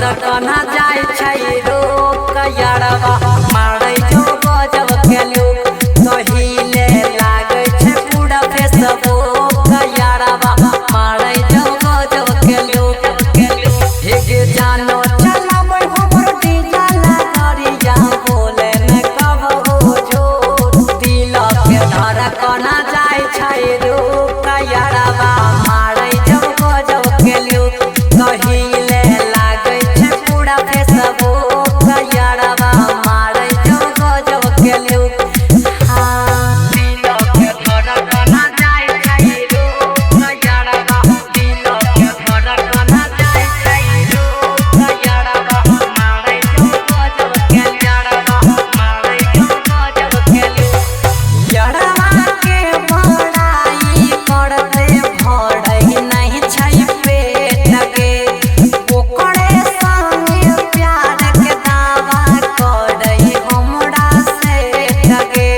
धड़कना जाय छै रोक यारवा मारै जो गजब के लोग कहिले लागे छै पूरा फेसबुक यारवा मारै जो गजब के लोग हे जानो चलाबै हमर डीजल करिया बोले न कबो झूठ दिल के धड़कना जाय छै रोक यारवा मारै जो गजब के लोग कहिले लागे छै पूरा फेसबुक यारवा मारै जो गजब के लोग दिल के धड़कना जाय छै रोक यारवा दिल के धड़कना जाय छै रोक यारवा मारै जो गजब के यारवा मारै जो गजब के लोग यारवा के बड़ाई करते भरै नहीं छै पेट के ओकरे संगे प्यार के दावा करै हमरा से ठगे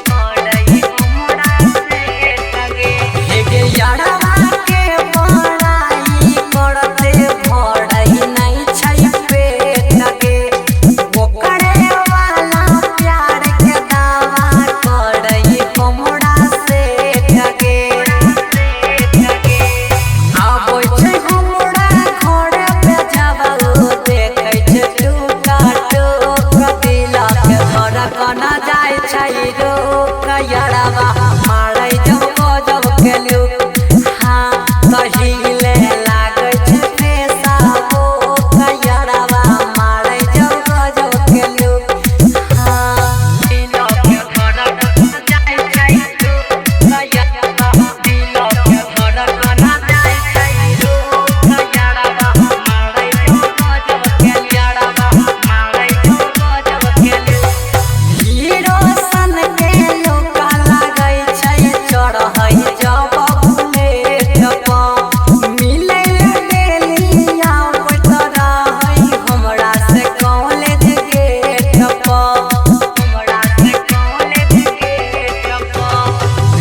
करै हमरा से ठगे हे यारवा के बड़ाई करते भरै नहीं छै पेट के ओकरे वाला प्यार के दावा करै हमरा से ठगे आबै छै हमरा घरे पे जाबो देखै छै टूटा टोक दिल के धड़कना जाय छै रोक यारवा मारै जो गजब के लोग कहिले लागे छै फेसबुक यारवा मारै जो गजब के लोग दिल के धड़कना जाय छै रोक यारवा दिल के धड़कना जाय छै रोक यारवा मारै जो गजब के यारवा मारै जो गजब के लोग हीरो सन के लोग लागै छै चढ़ै जब बुलेट पर मिलै डेली आवैत रहै हमरा से कॉलेज गेट पर हमरा से कॉलेज गेट पर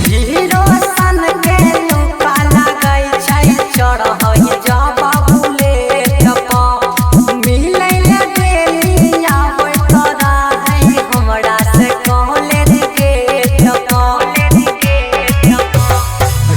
हीरो सन के लोग लागै छै चढ़ै जब बुलेट पर मिलै डेली आवैत रहै हमरा से कॉलेज गेट पर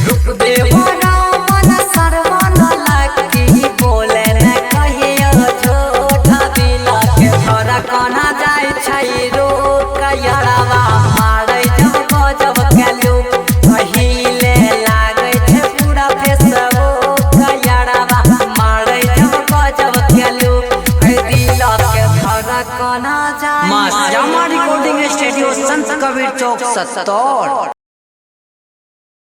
रुक देव रामन सरवन लकी बोले न कहियो झूठ दिल के धड़कना जाय छै रोक यारवा मारै जो गजब के लोग कहिले लागे छै पूरा फेसबुक यारवा मारै जो गजब के लोग दिल के धड़कना जाय मां श्यामा रिकॉर्डिंग स्टूडियो संत कबीर चौक 70।